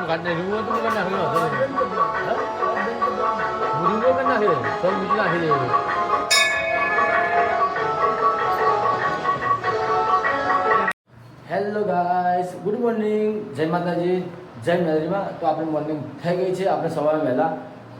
કાઢને રૂવો તો કરી નાખ્યો રૂવો કરી નાખ્યો તો બીજું નાખી દેવું. હેલો ગાઈસ, ગુડ મોર્નિંગ, જય માતાજી, જય મેલરીમાં. તો આપણી મોર્નિંગ થઈ ગઈ છે. આપણે સવારે વહેલા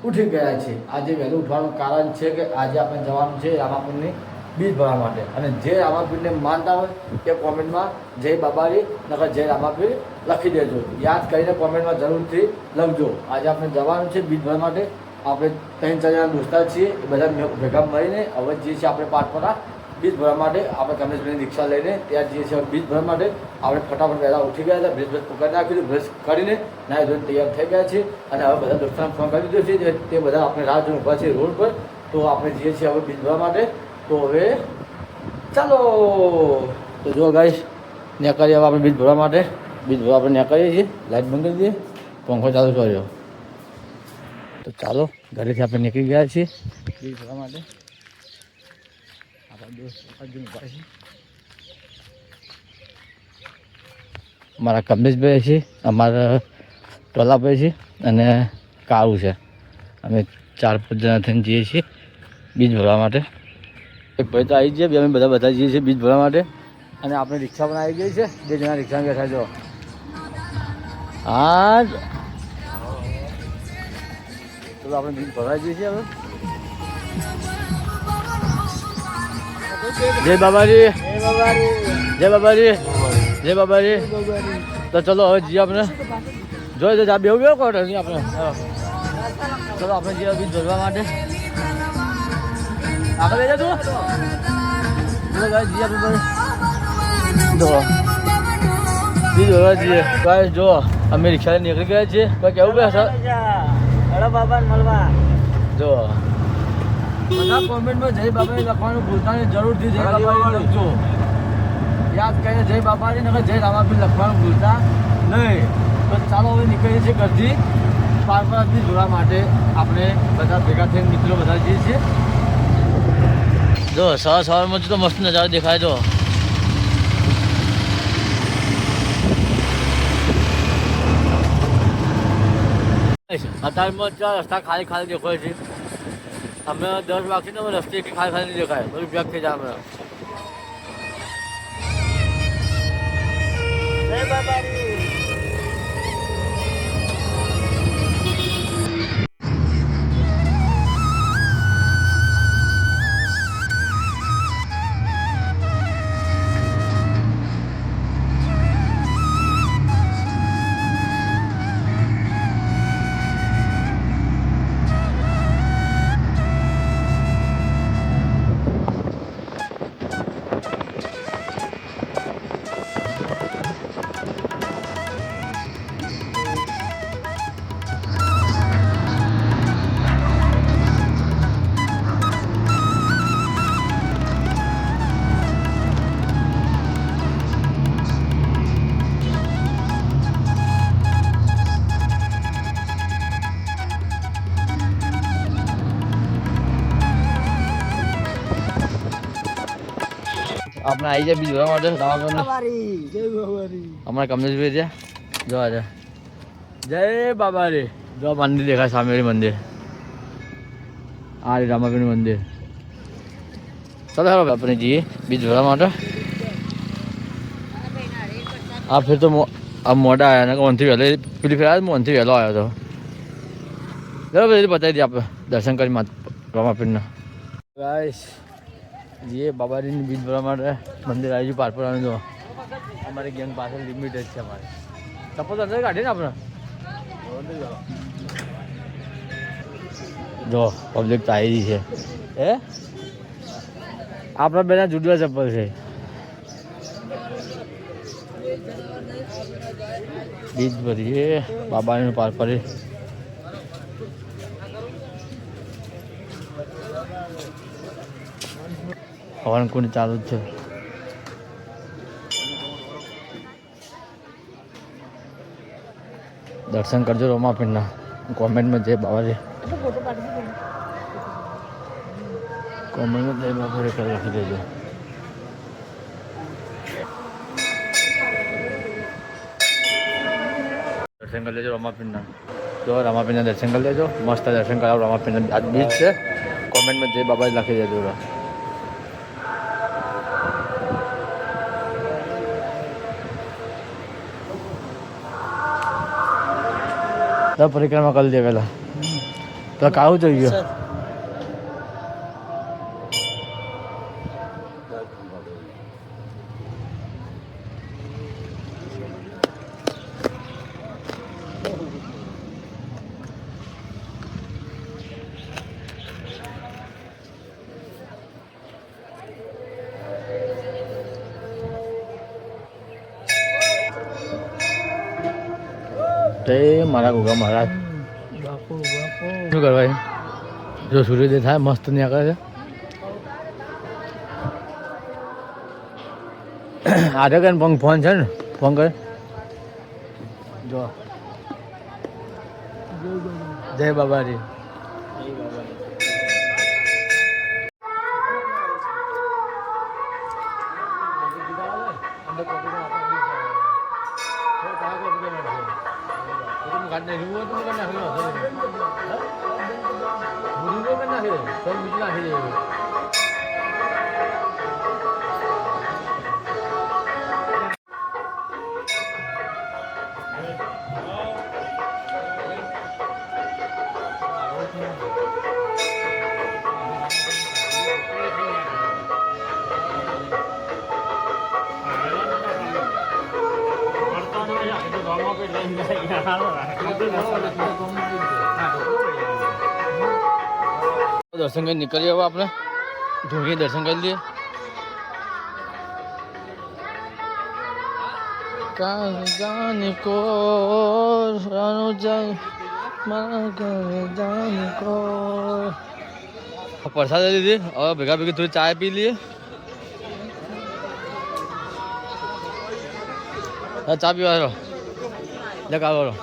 ઉઠી ગયા છે. આજે વહેલું ઉઠવાનું કારણ છે કે આજે આપણે જવાનું છે રામાપીરની બીજ ભરવા માટે. અને જે રામાપીરને માનતા હોય તે કોમેન્ટમાં જય બાબારી નકર જય રામાપીર લખી દેજો. યાદ કરીને કોમેન્ટમાં જરૂરથી લખજો. આજે આપણે જવાનું છે બીજ ભરવા માટે. આપણે 3-4 જણા દોસ્તાર છીએ, એ બધા ભેગા મળીને હવે જે છે આપણે પાટપરા બીજ ભરવા માટે આપણે કમલેશભાઈની રિક્ષા લઈને ત્યાં જઈએ છીએ બીજ ભરવા માટે. આપણે ફટાફટ વહેલા ઉઠી ગયા હતા, બ્રશ પકડી નાખ્યું, બ્રશ કરીને નાહી ધોઈને તૈયાર થઈ ગયા છે. અને હવે બધા દોસ્તારને ફોન કરી દીધો છે, તે બધા આપણે રાહ જોઈને ઊભા છે રોડ પર. તો આપણે જઈએ છીએ હવે બીજ ભરવા માટે. તો હવે ચાલો. તો જો ગાઈસ, ત્યાં કરીએ હવે આપણે બીજ ભરવા માટે. બીજ ભરવા આપણે ત્યાં કરીએ છીએ. લાઇટ બંધ કરી દઈએ, પંખો ચાલુ કર્યો. તો ચાલો, ઘરેથી આપણે નીકળી ગયા છીએ બીજ ભરવા માટે. અમારા કમલેશભાઈ છે, અમારા ટોલાભાઈ છે અને કાળુ છે. અમે 4-5 જણા થઈને જઈએ છીએ બીજ ભરવા માટે. એક ભાઈ તો આવી જઈએ, અમે બધા જઈએ છીએ બીજ ભરવા માટે. અને આપણે રિક્ષા પણ આવી ગઈ છે, 2 જણા રિક્ષામાં બેઠા છો. હા, ચલો આપણે બીજ ભરવા જઈએ છીએ હવે. જય બાબાજી, જય બાબાજી, જય બાબાજી. તો ચલો હવે જઈએ આપણે. જોઈ તો બેવું બેવું કોટ નહીં આપણે. ચલો આપણે જઈએ બીજ ભરવા માટે. આગળ લઈ જા તું. ચલો ગાય જઈએ આપણે જો બીજ ભરવા જઈએ. ગાય જો અમે રિક્ષા નીકળી ગયા છીએ. કોઈ કેવું બે સર બાબા મળવા જો. બધા કોમેન્ટમાં જય બાબાને લખવાનું ભૂલતા નહીં, જરૂરથી જય બાબાને લખજો. યાદ કરીને જય બાબાજી નકર જય રામાપીર લખવાનું ભૂલતા નહીં. તો ચાલો હવે નીકળીએ છીએ ઘરથી પારપરાથી જોવા માટે. આપણે બધા ભેગા થઈને મિત્રો બધા જઈએ છીએ. જો સવારમાં તો મસ્ત નજારો દેખાય. જો અત્યારમાં રસ્તા ખાલી ખાલી દેખાય છે. અમે 10 વાગથી ને રસ્તે ખાલી ખાલી નહીં દેખાય, બધું પેક થઈ જાય. અમે જય બાબાજી. આપણે આવી જાય બીજ ભરવા માટે અમારા કમલેશભાઈ છે. જો આજે જય બાબા રે. જો મંદિર દેખાય સામે મંદિર. આ રે રામાપીરનું મંદિર. ચાલો ચાલો આપણે જઈએ બીજ ભરવા માટે. આ ફેર તો આ મોડા આવ્યા ને ઓનથી વહેલો પેલી ફેર ઓનથી વહેલો આવ્યો હતો. બરાબર, એ બતાવી દઈએ આપણે દર્શન કરી રામાપીરના. ગાઈસ જઈએ બાબાજીની બીજ ભરવા માટે. મંદિર આવી ગયું પારપરાનું. જો અમારી ગેંગ પાછળ લિમિટેડ છે. અમારે ચપ્પલ અંદર કાઢીએ ને આપણે. જો પબ્લિક તો આવી છે. આપણા બેના જુદવા ચપ્પલ છે. બીજ ભરીએ બાબાનું પારપરે. હવન કુંડ ચાલુ જ છે. દર્શન કરજો રામાપીરના. કોમેન્ટમાં જય બાબાજી, કોમેન્ટમાં જય બાબાજી લખી દેજો. દર્શન કરી લેજો રામાપીરના. તો રામાપીરના દર્શન કરી લેજો. મસ્ત દર્શન કરાવો રામાપીરના. આજ બીચ છે. કોમેન્ટમાં જય બાબા લખી દેજો. તો પરિક્રમા કરી દે પેલા. તો કાવું થઈ ગયો. મારા ગોગા મહારાજ શું કરવાય જો સૂર્યોદય થાય મસ્ત ત્યાં કરે છે. આજે કઈ ફોન છે ને ફોન કરે જો જય બાબાજી. દર્શન કરી નીકળીએ હવે આપણે ઢોંગી દર્શન કરી લઈએ. પ્રસાદ લીધી હવે ભેગા ભેગી થોડી ચાય પી લઈએ. ચા પીવા લે કાઢો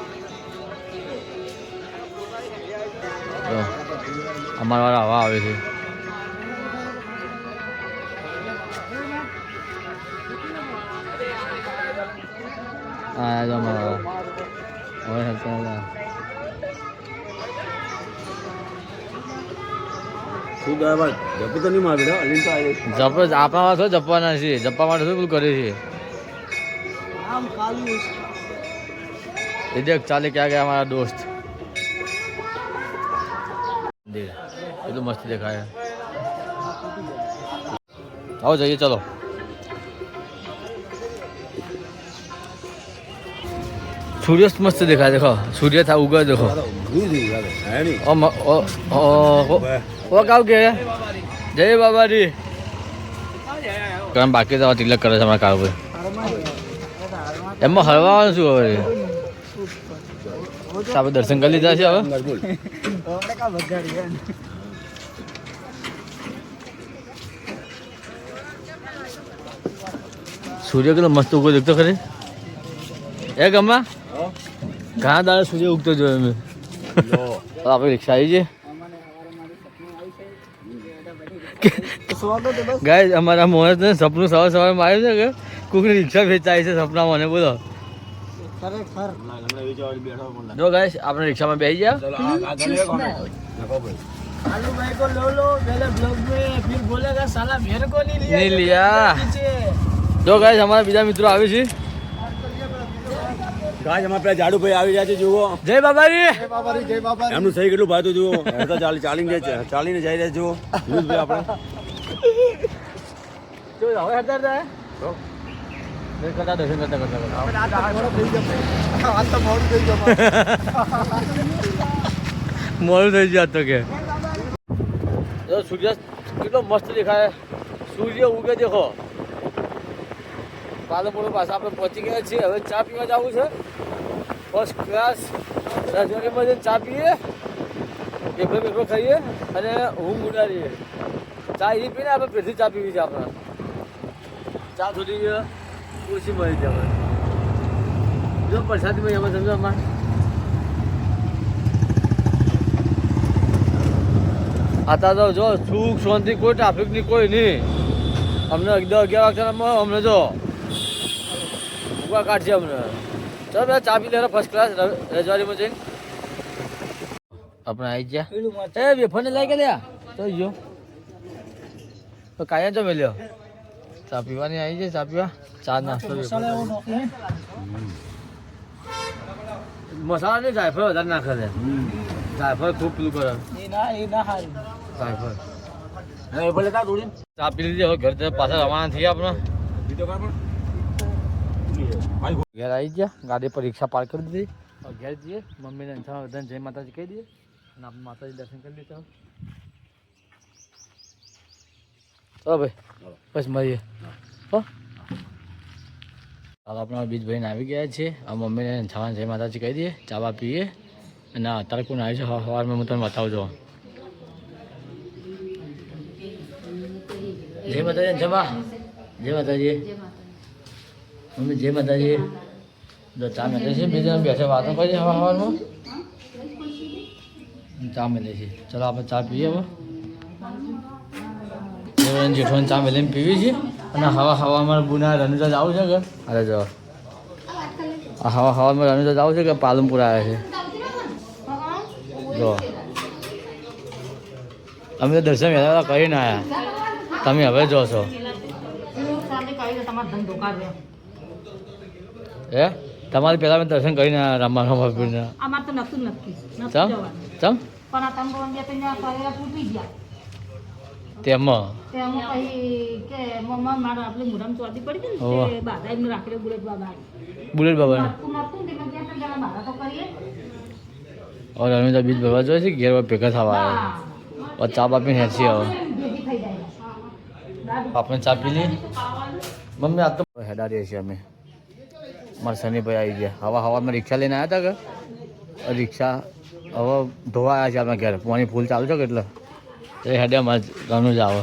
અમારા વાળા હવા આવે છે. હા જો અમારા આપણા છો જપવાના છે. જપવા માટે શું કરે છે એ દેખ ચાલે ક્યાં ગયા हमारा दोस्त. એટલું મસ્ત દેખાય. આવો જઈએ ચલો. સૂર્યાસ્ત મસ્ત દેખાય. દેખો સૂર્ય था उगा देखो. वो गाँव के जय बाबा जी બાકી તો તિલક કરે છે અમારા કાળભાઈ. એમાં હળવાનું શું હવે આપણે દર્શન કરી લીધા છે. હવે સૂર્ય કેટલો મસ્ત ઉગો દેખતો ખરી. એ ગમા ઘણા દાડા સૂર્ય ઉગતો જોયો મેં. આપણે રિક્ષા આવી છે ગાય. અમારા મોહન ને સપનું સવાર સવારમાં આવ્યું છે કે કોઈકની રિક્ષા વેચાય છે સપનામાં. મને બોલો જો ગાય આપણે રિક્ષામાં બેસી ગયા. नहीं लिया જો ગાય અમારા બીજા મિત્રો આવે છે. ગાય અમારા પેલા જાડુ ભાઈ આવી જાય છે. જુઓ જય બાબાજી. એમનું સહી કેટલું ભાતું જુઓ. ચાલીને જઈ રહ્યા જુઓ આપણે હવે હતા દર્શન મોડું થઈ ગયું તો કે સૂર્ય કેટલો મસ્ત દેખાય. સૂર્ય ઉગે દેખો. પાલનપુર પાસે આપણે પહોંચી ગયા છીએ. હવે ચા પીવા જવું છે ફર્સ્ટ ક્લાસ રજવાડીમાં જઈને ચા પીએ, પેપર ખાઈએ અને ઊંઘ ઉડાડીએ. ચા એ પીને આપણે પેલી ચા પીવી છે. આપણે ચા થોડી ઓછી મળી છે. આપણે જો પ્રસાદીમાં એમાં સમજો અમારે आता तो जो सुख शांति कोई ट्राफिक नहीं कोई नहीं. हमने 11 वाग्याમાં અમને જો ઉભા કાઢશે. અમને ચાલો બધા ચા પી લે ફર્સ્ટ ક્લાસ રજવાડીમાં જઈને આપણે આવી ગયા એ વેફરને લઈ ગયા લ્યા તો જો તો કાયા જો મેલ્યો ચા પીવાની આવી છે ચા પીવા ચા નાસ્તો મસાલા નહીં જાયફળ વધારે નાખે છે જાયફળ ખૂબ પેલું કરે જાયફળ ચા પી લીધી હવે ઘર તરફ પાછા રવાના થઈએ આપણે ઘેર આવી ગયા ગાડી પર રિક્ષા પાર્ક કરી દીધી ઘેર જઈએ મમ્મીને બધાને જય માતાજી કહી દઈએ અને આપણે માતાજી દર્શન કરી લીધા ચલો ભાઈ બસ મળીએ હો હાલ આપણા બીજ ભાઈને આવી ગયા છે આ મમ્મીને છાવાને જય માતાજી કહી દઈએ ચાવા પીએ અને અત્યારે કોણ આવી છે સવારમાં હું તમને બતાવજો જય માતાજી જમા જય માતાજી મમ્મી જય માતાજી જો ચા મેલે છે બીજા બેસે વાતો કરીએ સવારમાં ચા મેલે છે ચલો આપણે ચા પીએ હવે જેઠવાની ચા મેલીને પીવી છે અને હવામાં બુના રનુજા જવું છે કે અરે જો આ હવામાં રનુજા જવું છે કે પાલનપુર આવ્યા છે જો અમે તો દર્શન વહેલા કરીને આવ્યા તમે હવે જોશો હે તમારે પહેલા મેં દર્શન કરીને રમવાનું ભાભીને અમારે તો નતું નથી ચમ ચમ પણ આ તંબુ બે ત્રણ કરેલા તૂટી ગયા તેમાં તેમાં પછી કે મમ્મા મારા આપણે મોઢામાં ચોદી પડી ગઈ ઓહ. ને તે બાધા એમને રાખેલો બુલેટ બાબા બુલેટ બાબા નતું નતું ને તેમાં ક્યાં જણા બાધા તો કરીએ और रनुजा बीज भरवा जो है घेर भેગા થવા આવ્યા और ચા બાપીને હેસી હવે ભેગી થઈ જાય આપણે ચા પી લી મમ્મી આ તો હેડા રહીએ છીએ અમે મારા શનિભાઈ આવી ગયા હવામાં રિક્ષા લઈને આવ્યા હતા કે રિક્ષા હવે ધોવા આવ્યા છે આપણા ઘેર પાણી ફૂલ ચાલુ છે કે એટલે એ હેડ્યામાં રનુજા આવે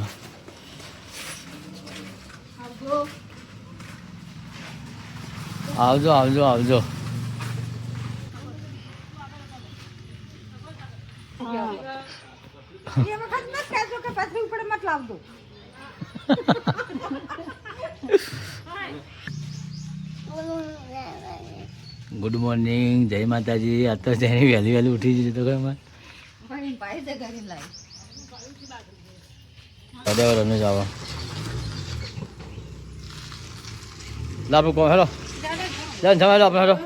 આવજો આવજો આવજો એ વખત મત કહેજો કે પથરી ઉપર મત લાવજો ગુડ મોર્નિંગ જય માતાજી આ તો તેની વહેલી વહેલી ઉઠી જતી તો કઈ ભાઈ ભાઈ તે ઘરે લાવી હેડ્યા રનુજ આવો લા આપણે કહો હેલો જાન જવા હેલો આપણે હેલો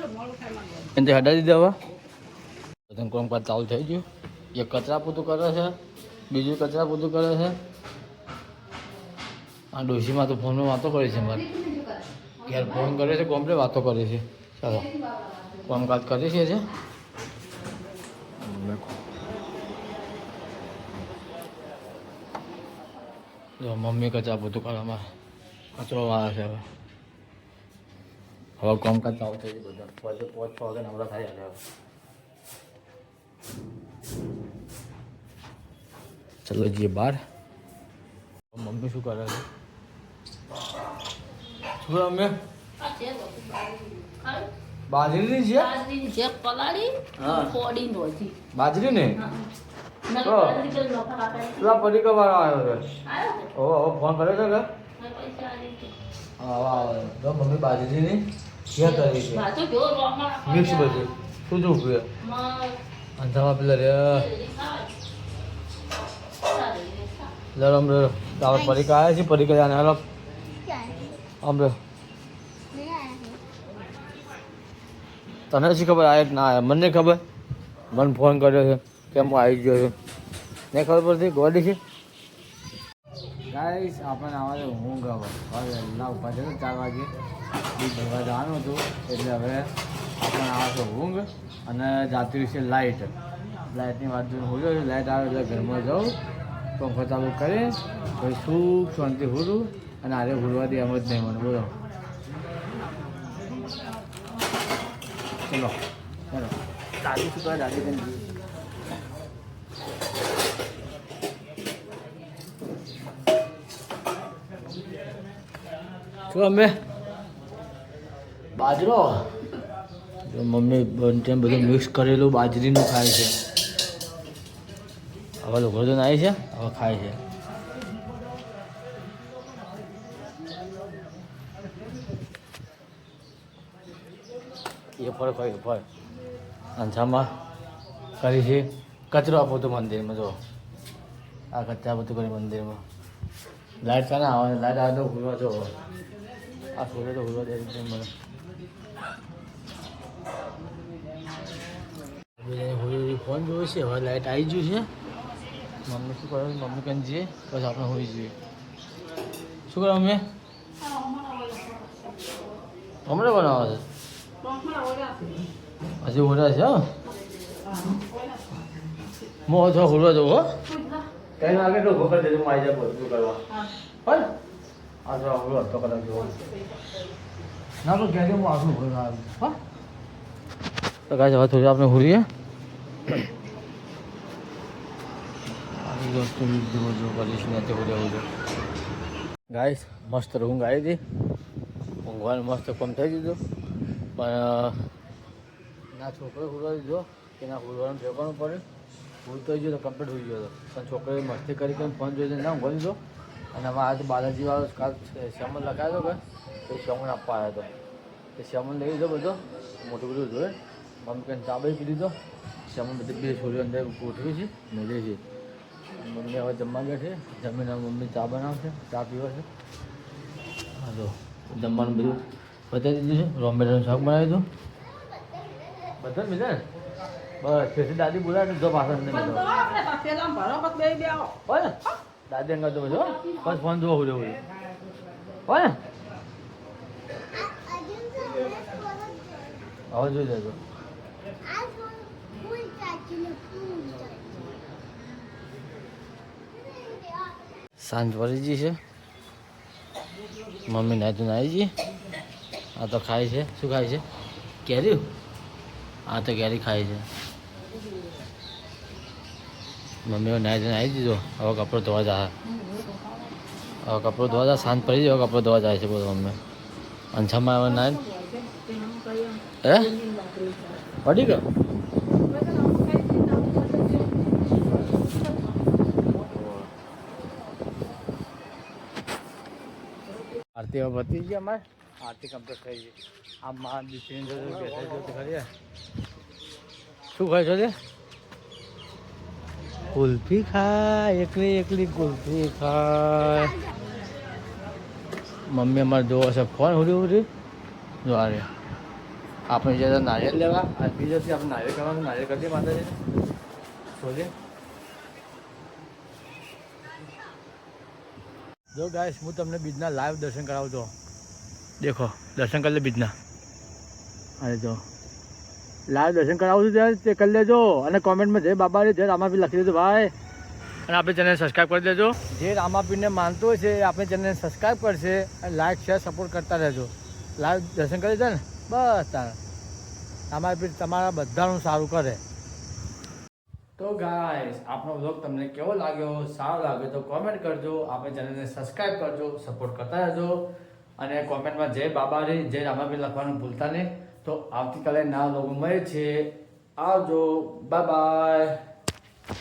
એને હેડા દીધા હવે બધાને કામકાજ ચાલુ થઈ ગયું એક કચરા પોતું કરે છે બીજું કચરા પોતું કરે છે આ ડોશીમાં તો ફોનમાં વાતો કરે છે મારે ઘેર ફોન કરે છે કોમ્પ્લેટ વાતો કરે છે ચાલો કામકાજ કરે છે જે જો મમ્મી કચરા પોતું કરવામાં કચરો વાળા છે હવે કામકાજ ચાલુ થઈ ગયું બધા પછી 5-6 વાગે નવરા થાય હવે ચલો જઈએ બહાર મમ્મી શું કરે છે શું અમે બાજરીની છે બાજરીની શેક પલાળી હા. ફોડી નોધી બાજરી ને નકર બાજરી કે લોખા વાળા પેલા પડીકા વાળો આવ્યો છે આવ્યો ઓ ફોન કર્યો છે કે ને પૈસા આલી છે હા વાહ તો મમ્મી બાજરીની શેર કરી છે બાજુ જો રોમાં મિક્સ બધી શું શું ઉભી માં અંધામાં પેલા રે લરમ રે તાવ પડીકા આવ્યા છે પડીકા જાને હલો આમ રે તને શી ખબર આવે કે ના આવે મને ખબર મને ફોન કર્યો છે કેમ હું આવી ગયો છું નહીં ખબર પડતી ગોડી છે ગાઈસ આપણને આવા ઊંઘ આવે હવે વહેલા ઉભા છે 4 વાગે બીજ ભરવા જવાનું હતું એટલે હવે આપણને આવે છે ઊંઘ અને જાતી રહેશે લાઇટની વાત જોઈને હું જોયું લાઇટ આવે એટલે ઘરમાં જાઉં પંખો ચાલુ કરી પછી સુખ શાંતિ હુરું અને આરે ભૂલવા દે એમ જ નહીં મને બોલો ચલો ચલો દાદી શું કરે દાદી કઈ શું અમે બાજરો જો મમ્મી બંને બધું મિક્સ કરેલું બાજરીનું ખાય છે હવે લોકો તો આવી છે હવે ખાય છે એ ફળ ખોઈ ફળ અંછામાં કરી છે કચરો આપો તો મંદિરમાં જો આ કચરા બધું કરી મંદિરમાં લાઈટ ચાલે આવે લાઈટ આવે તો ભૂલવા છો આ સૂર્ય તો ભૂલવા દે મને ફોન જોયું છે હવે લાઈટ આવી ગયું છે મમ્મી શું કરે મમ્મી કંઈ જઈએ પછી આપણે હોઈ જઈએ શું કરે મમ્મી હમણાં બનાવે છે હજી ઓરા છે હા હું થોડા ખોલવા જવું હો કઈ વાગે તો ખબર દેજો હું આવી જાય બધું કરવા હા આ તો આપણો અડધો કલાક જેવો ના તો કહેજો હું આટલું ભરવા આવ્યું હા તો કાંઈ હવે થોડી આપણે હોરીએ ગાઈસ મસ્ત ઊંઘ આવી હતી ઊંઘવાનું મસ્ત કમ થઈ દીધું પણ ના છોકરો હુરવા દીધો કે ના હુરવાનું ઠેકવાનું પડે હું તો ગયો તો કમ્પ્લીટ હોઈ ગયો હતો પણ છોકરોએ મસ્તી કરી ફોન જોઈને ના ઊંઘવા દીધો અને હવે આજે બાલાજી વાળો કાલ શ્યામન લખાયો હતો કે એ શ્યામન આપવા આવ્યો હતો એ શ્યામન લઈ લીધો બધો મોટું બધું જોયે મમ્મી કંઈ ચા બી પી લીધો શ્યામન બધી 2 છોરીઓ અંદર ગોઠવી છે મેળવી છે મમ્મી હવે જમવા બેઠે જમીને મમ્મી ચા બનાવશે ચા પીવો છે હા તો જમવાનું બધું બતાવી દીધું છે રોમેટાનું શાક બનાવી દીધું બધા મિલે ને બસ પછી દાદી બોલાવે જો પાછળ નહીં હોય દાદી અંગા તો બધું બસ ફોન જોવો હોય હોય ને હવે જોઈ લેજો સાંજ પડી ગઈ છે મમ્મી નાઈ તો નાઈ ગઈ આ તો ખાય છે શું ખાય છે કેરી આ તો કેરી ખાય છે મમ્મીઓ નાઈ તો નાઈ દીધો હવે કપડો ધોવા જાય હવે કપડો ધોવા જાય સાંજ પડી જાય હવે કપડો ધોવા જાય છે બોલો મમ્મી અંછામાં હવે નાઈ હે પડી ગયો આરતી હવે પતી ગઈ અમારે આરતી કમ્પ્લીટ થઈ ગઈ આ મા દીકરીને જોયું બેસાઈ જોયું ખરી શું ખાય છો તે કુલ્ફી ખાય એકલી એકલી કુલ્ફી ખાય મમ્મી અમારે જોવો છે ફોન ઉડી જો આ રે આપણે જતા નારિયેળ લેવા આ બીજોથી આપણે નારિયેળ કરવાનું નારિયેળ કરી દઈએ માતાજીને શોધે જો ગાઈસ હું તમને બીજના લાઈવ દર્શન કરાવું તો દેખો દર્શન કરી લે બીજના અરે જો લાઈવ દર્શન કરાવું છું ત્યારે તે કરી લેજો અને કોમેન્ટમાં જય બાબા રે જય રામાપીર લખી દેજો ભાઈ અને આપણે ચેનલ સબસ્ક્રાઈબ કરી દેજો જે રામાપીરને માનતો હોય છે આપણે ચેનલને સબસ્ક્રાઈબ કરશે અને લાઈક શેર સપોર્ટ કરતા રહેજો લાઈવ દર્શન કરી દે ને બસ તારે રામાપીર તમારા બધાનું સારું કરે તો ગાઈસ આપણો વ્લોગ તમને કેવો લાગ્યો સારો લાગ્યો તો કોમેન્ટ કરજો આપણે ચેનલને સબસ્ક્રાઈબ કરજો સપોર્ટ કરતા રહેજો અને કોમેન્ટમાં જય બાબારી જય રામાપીર લખવાનું ભૂલતા નહીં તો આવતીકાલે નવા લોકો મળે છે આવજો બાય બાય